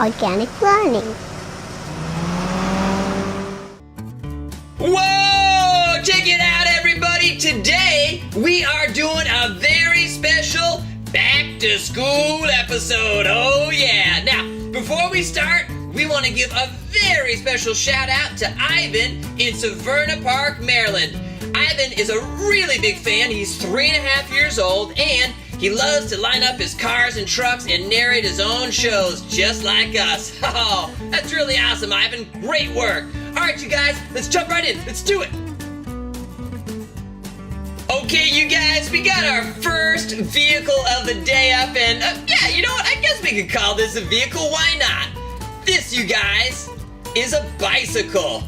organic learning. Whoa! Check it out, everybody! Today, we are doing a very special back to school episode. Oh, yeah! Now, before we start, we want to give a very special shout out to Ivan in Severna Park, Maryland. Ivan is a really big fan. He's 3.5 years old, and he loves to line up his cars and trucks and narrate his own shows just like us. Oh, that's really awesome, Ivan. Great work. All right, you guys, let's jump right in. Let's do it. Okay, you guys, we got our first vehicle of the day up, and yeah, you know what? I guess we could call this a vehicle. Why not? This, you guys, is a bicycle.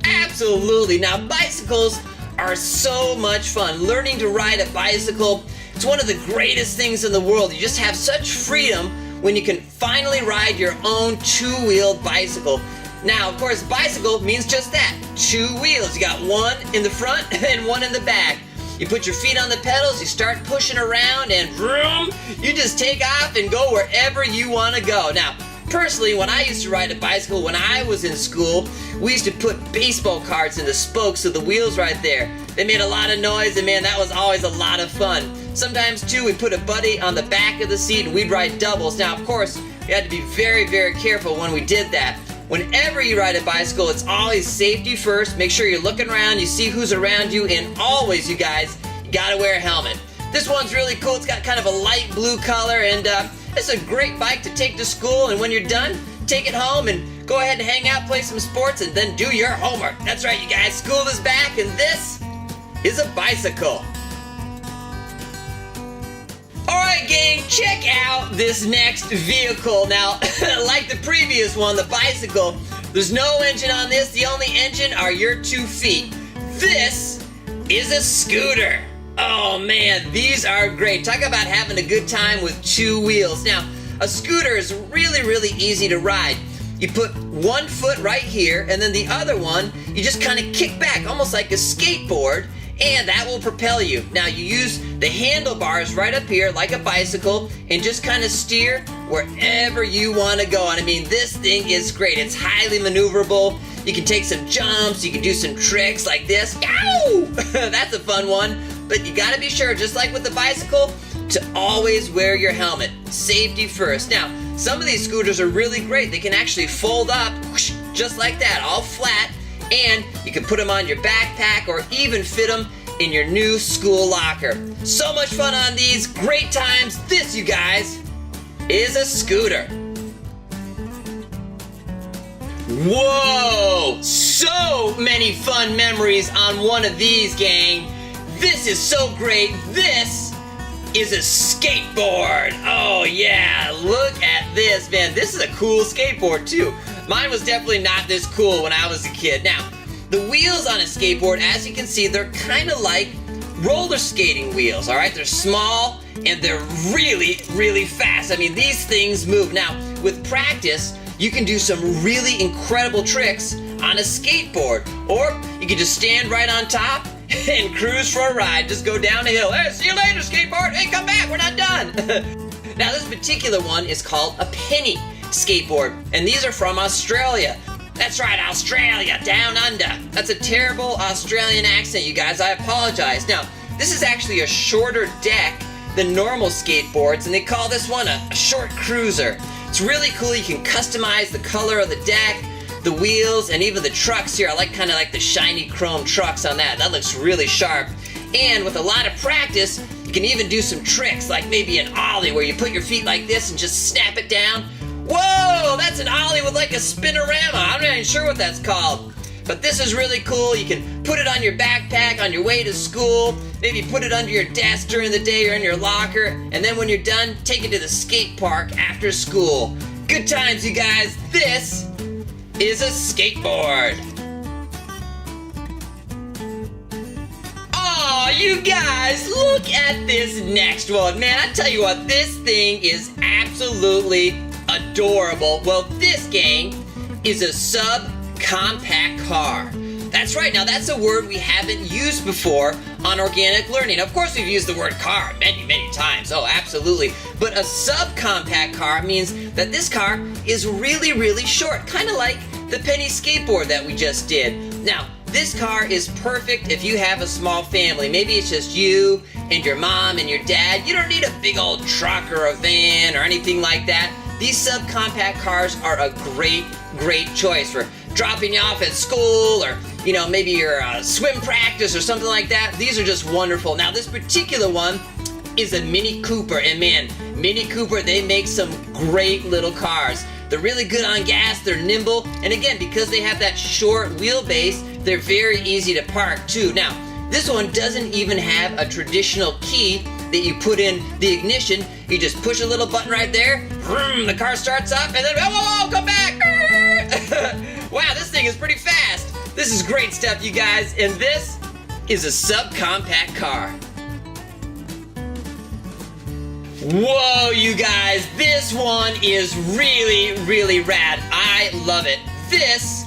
Absolutely. Now, bicycles are so much fun. Learning to ride a bicycle, it's one of the greatest things in the world. You just have such freedom when you can finally ride your own two-wheeled bicycle. Now, of course, bicycle means just that, 2 wheels. You got one in the front and one in the back. You put your feet on the pedals, you start pushing around, and vroom, you just take off and go wherever you want to go. Now, personally, when I used to ride a bicycle when I was in school, we used to put baseball cards in the spokes of the wheels right there. They made a lot of noise, and man, that was always a lot of fun. Sometimes, too, we'd put a buddy on the back of the seat, and we'd ride doubles. Now, of course, you had to be very, very careful when we did that. Whenever you ride a bicycle, it's always safety first. Make sure you're looking around, you see who's around you, and always, you guys, you gotta wear a helmet. This one's really cool. It's got kind of a light blue color, and it's a great bike to take to school, and when you're done, take it home and go ahead and hang out, play some sports, and then do your homework. That's right, you guys. School is back, and this is a bicycle. Alright, gang, check out this next vehicle. Now, like the previous one, the bicycle, there's no engine on this. The only engine are your 2 feet. This is a scooter. Oh man, these are great. Talk about having a good time with 2 wheels. Now, a scooter is really, really easy to ride. You put one foot right here, and then the other one, you just kind of kick back, almost like a skateboard, and that will propel you. Now, you use the handlebars right up here, like a bicycle, and just kind of steer wherever you want to go. And I mean, this thing is great. It's highly maneuverable. You can take some jumps, you can do some tricks like this. Ow! That's a fun one. But you gotta be sure, just like with the bicycle, to always wear your helmet. Safety first. Now, some of these scooters are really great. They can actually fold up, whoosh, just like that, all flat, and you can put them on your backpack or even fit them in your new school locker. So much fun on these, great times. This, you guys, is a scooter. Whoa! So many fun memories on one of these, gang. This is so great. This is a skateboard. Oh yeah, look at this, man. This is a cool skateboard too. Mine was definitely not this cool when I was a kid. Now, the wheels on a skateboard, as you can see, they're kind of like roller skating wheels, all right? They're small and they're really, really fast. I mean, these things move. Now, with practice, you can do some really incredible tricks on a skateboard, or you can just stand right on top and cruise for a ride. Just go down a hill. Hey, see you later, skateboard. Hey, come back. We're not done. Now, this particular one is called a penny skateboard, and these are from Australia. That's right, Australia, down under. That's a terrible Australian accent, you guys. I apologize. Now, this is actually a shorter deck than normal skateboards, and they call this one a short cruiser. It's really cool. You can customize the color of the deck, the wheels, and even the trucks here. I like kind of like the shiny chrome trucks on that. That looks really sharp. And with a lot of practice, you can even do some tricks, like maybe an ollie where you put your feet like this and just snap it down. Whoa, that's an ollie with like a spinorama. I'm not even sure what that's called. But this is really cool. You can put it on your backpack on your way to school, maybe put it under your desk during the day or in your locker, and then when you're done, take it to the skate park after school. Good times, you guys. This is a skateboard. Oh, you guys, look at this next one. Man, I tell you what, this thing is absolutely adorable. Well, this, gang, is a subcompact car. That's right. Now, that's a word we haven't used before on organic learning. Of course, we've used the word car many, many times. Oh, absolutely. But a subcompact car means that this car is really, really short, kind of like the penny skateboard that we just did. Now, this car is perfect if you have a small family. Maybe it's just you and your mom and your dad. You don't need a big old truck or a van or anything like that. These subcompact cars are a great, great choice for dropping you off at school, or maybe your swim practice or something like that. These are just wonderful. Now, this particular one is a Mini Cooper, and man, Mini Cooper, they make some great little cars. They're really good on gas, they're nimble, and again, because they have that short wheelbase, they're very easy to park too. Now, this one doesn't even have a traditional key that you put in the ignition. You just push a little button right there, vroom, the car starts up, and then, whoa, come back! Wow, this thing is pretty fast. This is great stuff, you guys, and this is a subcompact car. Whoa, you guys, this one is really, really rad. I love it. This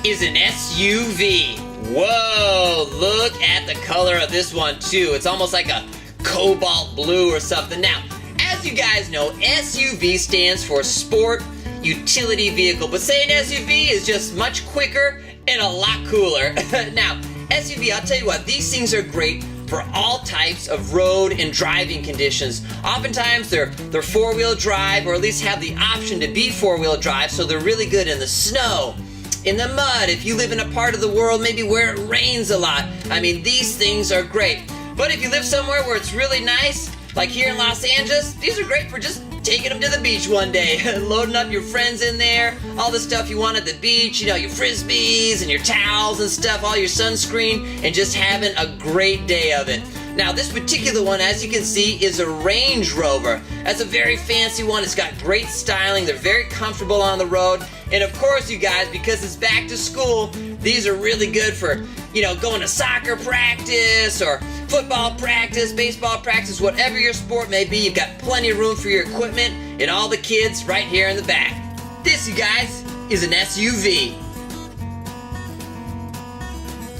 is an SUV. Whoa, look at the color of this one too. It's almost like a cobalt blue or something. Now, as you guys know, SUV stands for Sport Utility Vehicle, but saying SUV is just much quicker and a lot cooler. Now, SUV, I'll tell you what, these things are great for all types of road and driving conditions. Oftentimes they're four-wheel drive, or at least have the option to be four-wheel drive, so they're really good in the snow, in the mud, if you live in a part of the world maybe where it rains a lot. I mean, these things are great. But if you live somewhere where it's really nice, like here in Los Angeles, these are great for just taking them to the beach one day, loading up your friends in there, all the stuff you want at the beach, your frisbees and your towels and stuff, all your sunscreen, and just having a great day of it. Now, this particular one, as you can see, is a Range Rover. That's a very fancy one. It's got great styling. They're very comfortable on the road. And of course, you guys, because it's back to school, these are really good for, going to soccer practice or football practice, baseball practice, whatever your sport may be. You've got plenty of room for your equipment and all the kids right here in the back. This, you guys, is an SUV.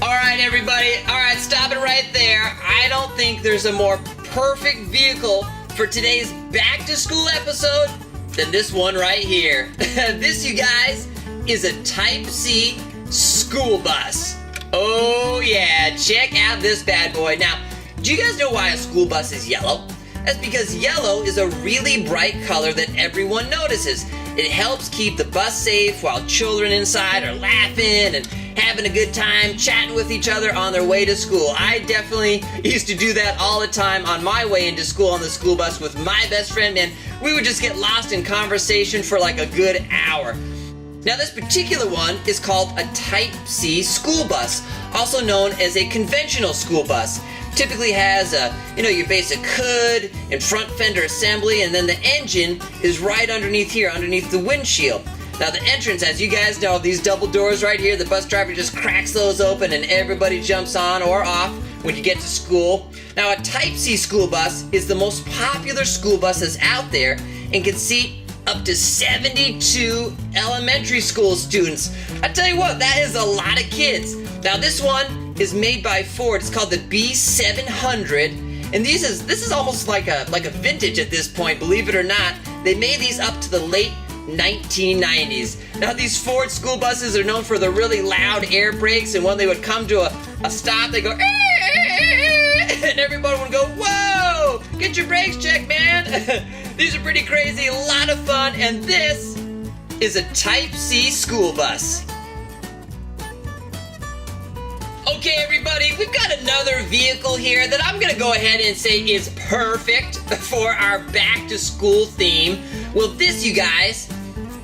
All right, everybody. All right, stop it right there. I don't think there's a more perfect vehicle for today's back to school episode than this one right here. This, you guys, is a Type C school bus. Oh yeah, check out this bad boy. Now, do you guys know why a school bus is yellow? That's because yellow is a really bright color that everyone notices. It helps keep the bus safe while children inside are laughing and having a good time, chatting with each other on their way to school. I definitely used to do that all the time on my way into school on the school bus with my best friend, man. We would just get lost in conversation for like a good hour. Now, this particular one is called a Type C school bus, also known as a conventional school bus. Typically has your basic hood and front fender assembly, and then the engine is right underneath here, underneath the windshield. Now, the entrance, as you guys know, these double doors right here, the bus driver just cracks those open and everybody jumps on or off when you get to school. Now, a Type C school bus is the most popular school buses out there and can seat up to 72 elementary school students. I tell you what, that is a lot of kids. Now, this one is made by Ford. It's called the B700, and this is almost like a vintage at this point, believe it or not. They made these up to the late 1990s. Now, these Ford school buses are known for the really loud air brakes, and when they would come to a stop, they go, and everybody would go, whoa, get your brakes checked, man. These are pretty crazy, a lot of fun, and this is a Type C school bus. Okay, everybody, we've got another vehicle here that I'm gonna go ahead and say is perfect for our back to school theme. Well, this, you guys,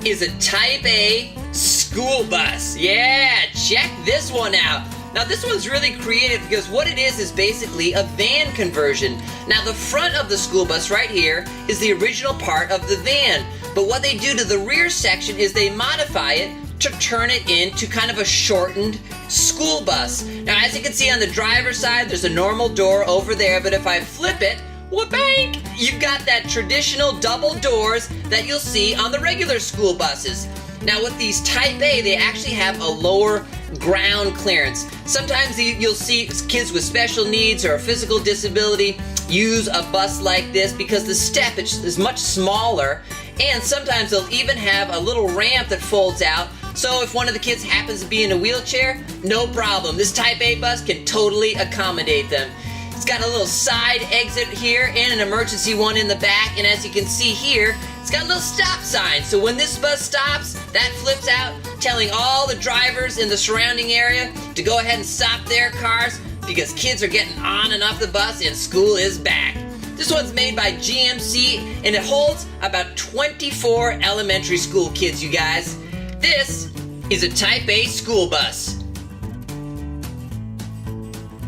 is a Type A school bus. Yeah, check this one out. Now, this one's really creative because what it is basically a van conversion. Now, the front of the school bus right here is the original part of the van, but what they do to the rear section is they modify it to turn it into kind of a shortened school bus. Now, as you can see on the driver's side, there's a normal door over there, but if I flip it, whoop-bank, you've got that traditional double doors that you'll see on the regular school buses. Now with these Type A, they actually have a lower ground clearance. Sometimes you'll see kids with special needs or a physical disability use a bus like this because the step is much smaller, and sometimes they'll even have a little ramp that folds out, so if one of the kids happens to be in a wheelchair, no problem. This Type A bus can totally accommodate them. It's got a little side exit here and an emergency one in the back, and as you can see here, it's got a little stop sign. So when this bus stops, that flips out, telling all the drivers in the surrounding area to go ahead and stop their cars because kids are getting on and off the bus and school is back. This one's made by GMC and it holds about 24 elementary school kids, you guys. This is a Type A school bus.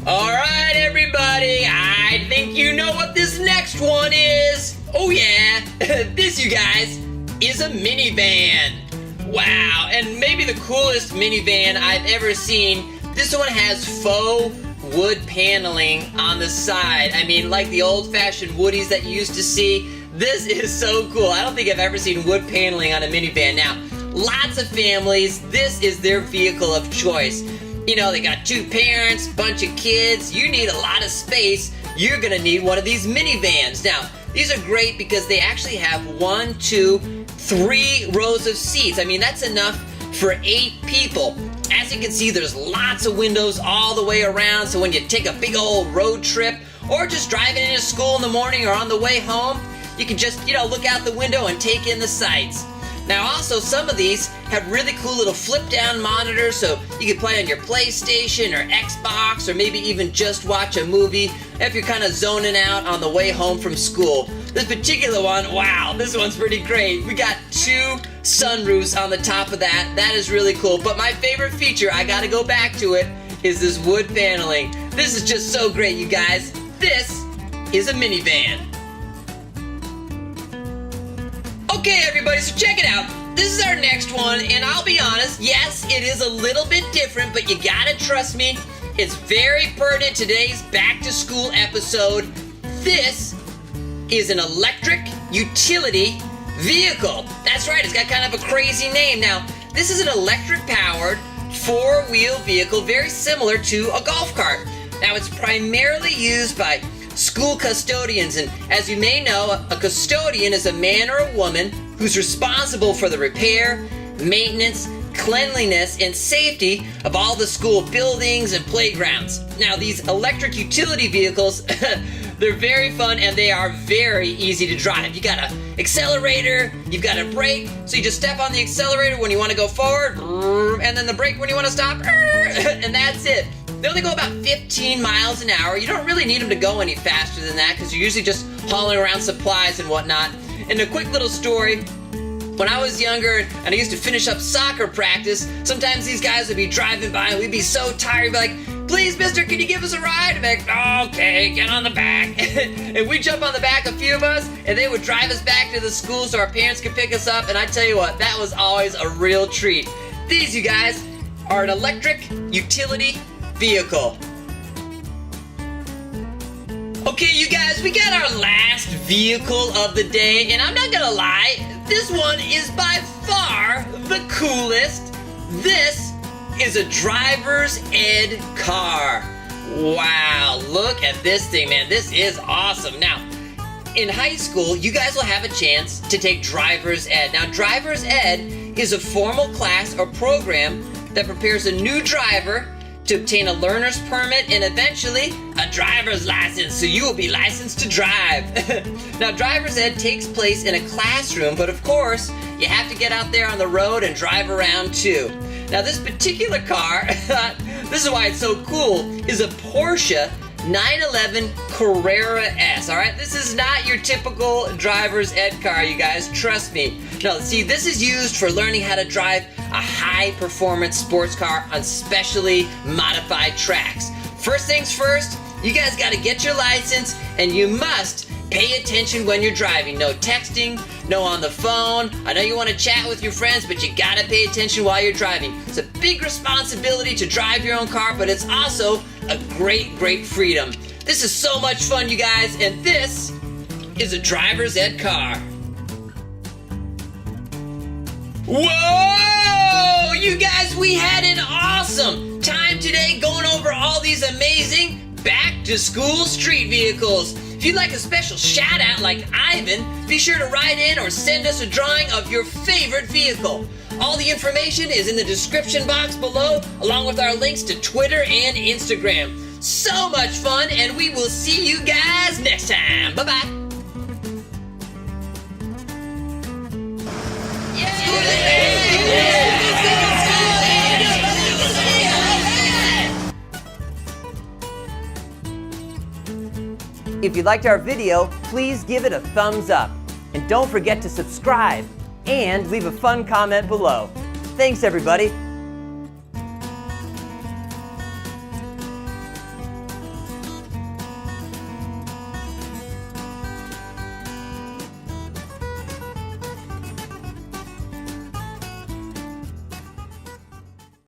Alright everybody, I think you know what this next one is. Oh yeah, this, you guys, is a minivan. Wow, and maybe the coolest minivan I've ever seen. This one has faux wood paneling on the side. I mean, like the old-fashioned Woodies that you used to see. This is so cool. I don't think I've ever seen wood paneling on a minivan. Now, lots of families, this is their vehicle of choice. You know, they got 2 parents, bunch of kids. You need a lot of space. You're gonna need one of these minivans. Now, these are great because they actually have 1, 2, 3 rows of seats. I mean, that's enough for 8 people. As you can see, there's lots of windows all the way around, so when you take a big old road trip or just driving into school in the morning or on the way home, you can just, look out the window and take in the sights. Now also, some of these have really cool little flip-down monitors, so you can play on your PlayStation or Xbox, or maybe even just watch a movie if you're kind of zoning out on the way home from school. This particular one, wow, this one's pretty great. We got 2 sunroofs on the top of that. That is really cool. But my favorite feature, I gotta go back to it, is this wood paneling. This is just so great, you guys. This is a minivan. Okay, everybody, so check it out. This is our next one, and I'll be honest, yes, it is a little bit different, but you gotta trust me, it's very pertinent to today's back-to-school episode. This is an electric utility vehicle. That's right, it's got kind of a crazy name. Now, this is an electric-powered 4-wheel vehicle, very similar to a golf cart. Now, it's primarily used by school custodians, and as you may know, a custodian is a man or a woman who's responsible for the repair, maintenance, cleanliness, and safety of all the school buildings and playgrounds. Now, these electric utility vehicles, they're very fun and they are very easy to drive. You got an accelerator, you've got a brake, so you just step on the accelerator when you want to go forward, and then the brake when you want to stop, and that's it. They only go about 15 miles an hour. You don't really need them to go any faster than that because you're usually just hauling around supplies and whatnot. And a quick little story, when I was younger and I used to finish up soccer practice, sometimes these guys would be driving by and we'd be so tired, we'd be like, "Please, mister, can you give us a ride?" I'd be like, "Okay, get on the back." And we'd jump on the back, a few of us, and they would drive us back to the school so our parents could pick us up. And I tell you what, that was always a real treat. These, you guys, are an electric utility vehicle. Okay, you guys, we got our last vehicle of the day, and I'm not gonna lie, this one is by far the coolest. This is a driver's ed car. Wow, look at this thing, man. This is awesome. Now, in high school, you guys will have a chance to take driver's ed. Now, driver's ed is a formal class or program that prepares a new driver to obtain a learner's permit and eventually a driver's license, so you will be licensed to drive. Now, driver's ed takes place in a classroom, but of course, you have to get out there on the road and drive around too. Now, this particular car, this is why it's so cool, is a Porsche 911 Carrera S, all right? This is not your typical driver's ed car, you guys, trust me. No, see, this is used for learning how to drive a high-performance sports car on specially modified tracks. First things first, you guys gotta get your license, and you must pay attention when you're driving. No texting, no on the phone. I know you wanna chat with your friends, but you gotta pay attention while you're driving. It's a big responsibility to drive your own car, but it's also a great, great freedom. This is so much fun, you guys, and this is a driver's ed car. Whoa! we had an awesome time today going over all these amazing back-to-school street vehicles. If you'd like a special shout-out like Ivan, be sure to write in or send us a drawing of your favorite vehicle. All the information is in the description box below, along with our links to Twitter and Instagram. So much fun, and we will see you guys next time. Bye-bye. If you liked our video, please give it a thumbs up. And don't forget to subscribe and leave a fun comment below. Thanks everybody.